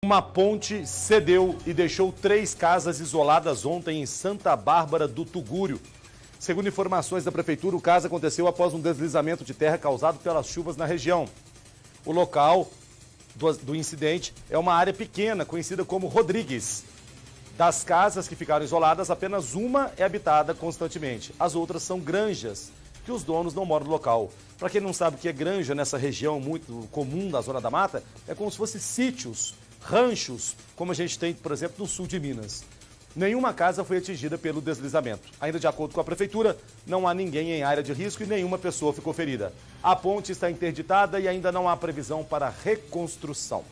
Uma ponte cedeu e deixou 3 casas isoladas ontem em Santa Bárbara do Tugúrio. Segundo informações da prefeitura, o caso aconteceu após um deslizamento de terra causado pelas chuvas na região. O local do incidente é uma área pequena, conhecida como Rodrigues. Das casas que ficaram isoladas, apenas uma é habitada constantemente. As outras são granjas, que os donos não moram no local. Para quem não sabe o que é granja nessa região muito comum da Zona da Mata, é como se fossem sítios, ranchos, como a gente tem, por exemplo, no sul de Minas. Nenhuma casa foi atingida pelo deslizamento. Ainda de acordo com a prefeitura, não há ninguém em área de risco e nenhuma pessoa ficou ferida. A ponte está interditada e ainda não há previsão para reconstrução.